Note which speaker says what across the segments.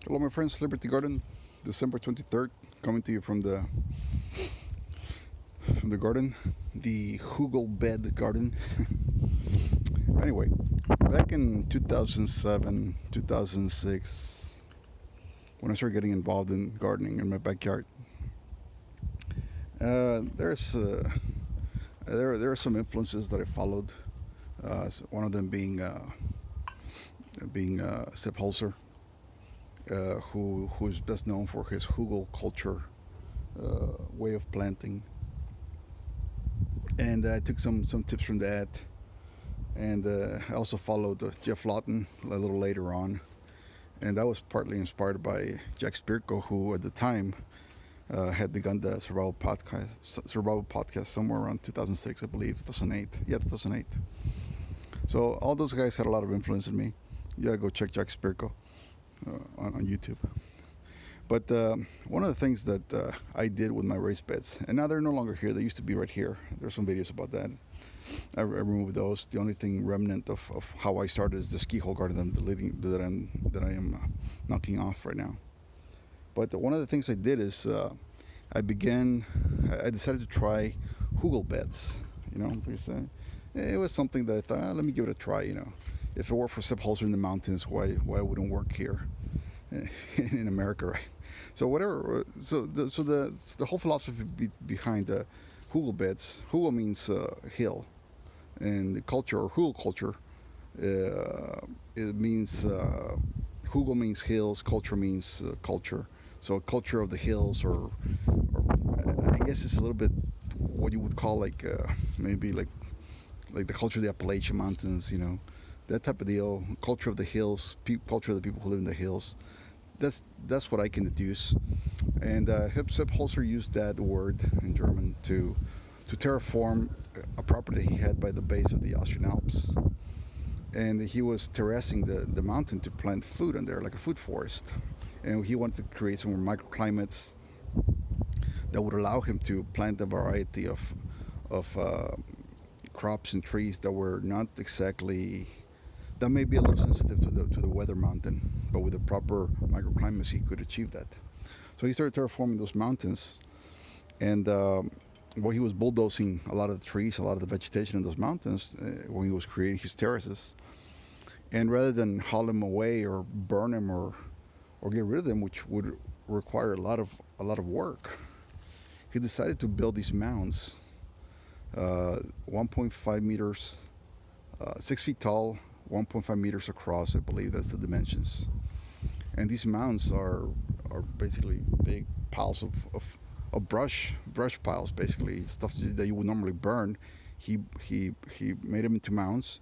Speaker 1: Hello, my friends. Liberty Garden, December 23rd, coming to you from the garden, the Hugelbed garden. Anyway, back in 2007, 2006, when I started getting involved in gardening in my backyard, there's there are some influences that I followed. One of them being Sepp Holzer, who is best known for his Hugelkulture way of planting. And I took some tips from that. And I also followed Jeff Lawton a little later on. And that was partly inspired by Jack Spirko, who at the time had begun the survival podcast somewhere around 2006, I believe, 2008. Yeah, 2008. So all those guys had a lot of influence in me. Yeah, go check Jack Spirko on YouTube. But one of the things that I did with my raised beds, and now they're no longer here. They used to be right here. There's some videos about that. I removed those. The only thing remnant of how I started is the ski hole garden that I am knocking off right now. But one of the things I did is I decided to try Hugelbeds. Because it was something that I thought, let me give it a try. If it worked for Sepp Holzer in the mountains, why wouldn't it work here in America, right? So whatever. So the whole philosophy behind the Hugelbeds. Hugel means hill, and the culture or Hugel culture, it means Hugel means hills. Culture means culture. So culture of the hills, or I guess it's a little bit what you would call like maybe like the culture of the Appalachian Mountains. That type of deal. Culture of the hills. Culture of the people who live in the hills. That's what I can deduce. And Sepp Holzer used that word in German to terraform a property he had by the base of the Austrian Alps. And he was terracing the mountain to plant food on there, like a food forest. And he wanted to create some microclimates that would allow him to plant a variety of crops and trees that were not exactly, that may be a little sensitive to the weather mountain, but with the proper microclimates he could achieve that. So he started terraforming those mountains, and he was bulldozing a lot of the trees, a lot of the vegetation in those mountains when he was creating his terraces. And rather than haul them away or burn them or get rid of them, which would require a lot of work, he decided to build these mounds, 1.5 meters, 6 feet tall, 1.5 meters across. I believe that's the dimensions. And these mounds are basically big piles of brush piles, basically stuff that you would normally burn. He made them into mounds,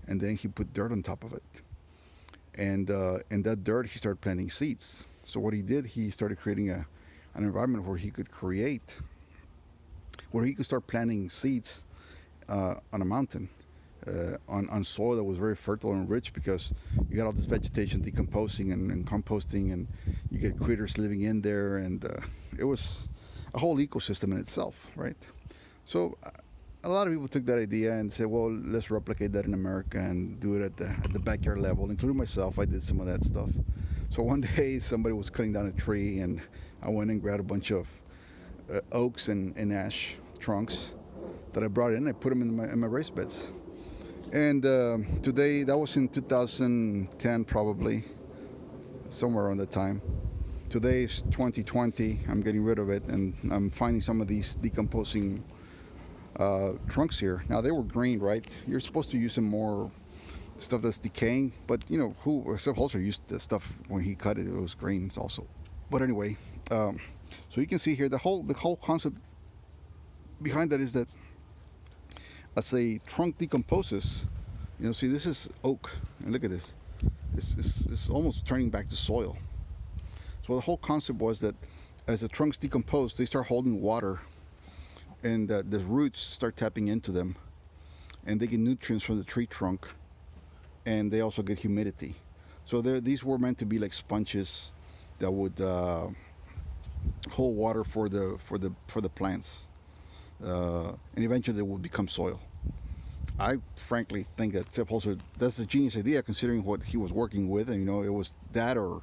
Speaker 1: and then he put dirt on top of it. And in that dirt, he started planting seeds. So what he did, he started creating an environment where he could start planting seeds on a mountain. On soil that was very fertile and rich, because you got all this vegetation decomposing and composting, and you get critters living in there, and it was a whole ecosystem in itself, right? So a lot of people took that idea and said, well, let's replicate that in America and do it at the backyard level, including myself. I did some of that stuff. So one day somebody was cutting down a tree, and I went and grabbed a bunch of oaks and ash trunks that I brought in. I put them in my raised beds. And today, that was in 2010 probably, somewhere around that time. Today is 2020. I'm getting rid of it, and I'm finding some of these decomposing trunks here. Now, they were green, right? You're supposed to use some more stuff that's decaying, but Sepp Holzer used the stuff when he cut it. It was green also. But anyway, so you can see here the whole concept behind that is that as a trunk decomposes, see, this is oak, and look at this. It's almost turning back to soil. So the whole concept was that as the trunks decompose, they start holding water, and the roots start tapping into them, and they get nutrients from the tree trunk, and they also get humidity. So these were meant to be like sponges that would hold water for the plants. And eventually they will become soil. I frankly think that Sepp Holzer, that's a genius idea, considering what he was working with, and it was that or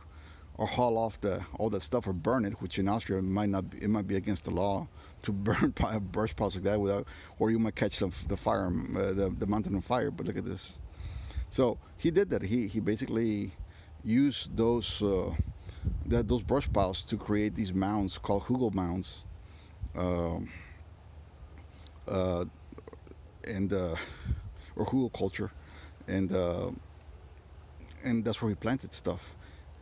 Speaker 1: or haul off the all that stuff or burn it, which in Austria it might be against the law to burn brush piles like that without, or you might catch the fire, the mountain on fire. But look at this. So he did that. He basically used those brush piles to create these mounds called Hugelmounds, uh, uh, and or Hugelkulture, and and that's where he planted stuff.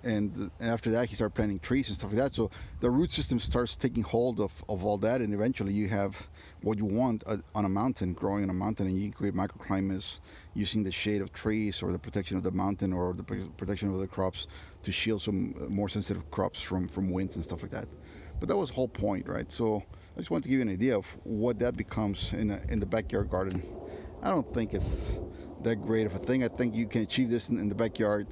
Speaker 1: And after that, he started planting trees and stuff like that. So the root system starts taking hold of all that, and eventually you have what you want on a mountain, growing on a mountain, and you can create microclimates using the shade of trees or the protection of the mountain or the protection of the crops to shield some more sensitive crops from winds and stuff like that. But that was the whole point, right? So I just wanted to give you an idea of what that becomes in the backyard garden. I don't think it's that great of a thing. I think you can achieve this in the backyard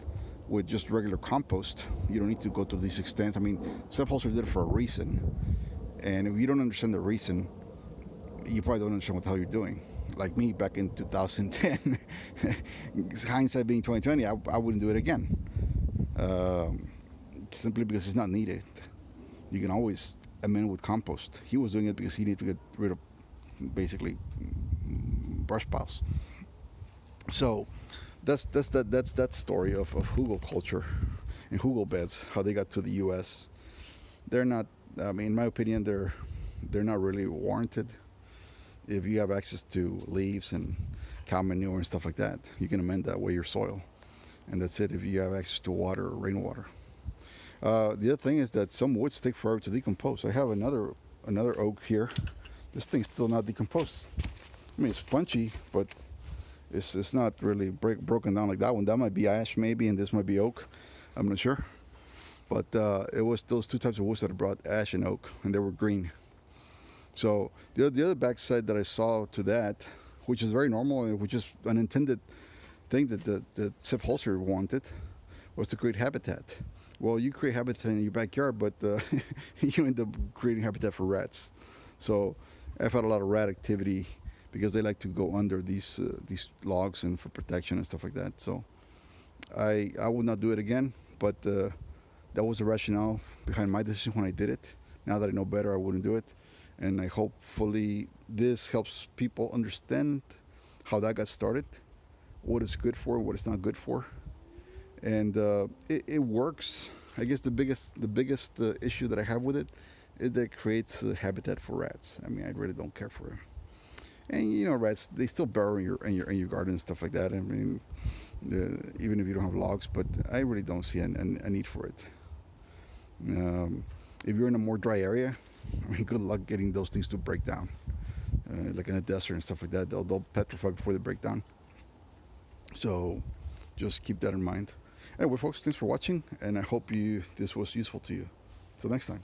Speaker 1: with just regular compost. You don't need to go to these extents. I mean, Sepulcher did it for a reason. And if you don't understand the reason, you probably don't understand what the hell you're doing. Like me back in 2010, hindsight being 2020, I wouldn't do it again. Simply because it's not needed. You can always amend with compost. He was doing it because he needed to get rid of basically brush piles. So that's that story of Hugelkulture and Hugelbeds, how they got to the U.S. They're not. I mean, in my opinion, they're not really warranted. If you have access to leaves and cow manure and stuff like that, you can amend that way your soil, and that's it. If you have access to water or rainwater. The other thing is that some woods take forever to decompose. I have another oak here. This thing's still not decomposed. I mean, it's punchy, but it's not really broken down like that one. That might be ash maybe, and this might be oak. I'm not sure. But it was those two types of woods that I brought, ash and oak, and they were green. So the other backside that I saw to that, which is very normal, and which is an intended thing that the Sepp Holzer wanted, was to create habitat. Well, you create habitat in your backyard, but you end up creating habitat for rats. So I've had a lot of rat activity because they like to go under these logs and for protection and stuff like that. So I would not do it again, but that was the rationale behind my decision when I did it. Now that I know better, I wouldn't do it, and I hopefully this helps people understand how that got started, what it's good for, what it's not good for, and it works. I guess the biggest issue that I have with it is that it creates a habitat for rats. I mean, I really don't care for it. And you know, rats, they still burrow in your garden and stuff like that. I mean, even if you don't have logs, but I really don't see a need for it. If you're in a more dry area, I mean, good luck getting those things to break down. Like in a desert and stuff like that, they'll petrify before they break down. So just keep that in mind. Anyway, folks, thanks for watching, and I hope this was useful to you. Till next time.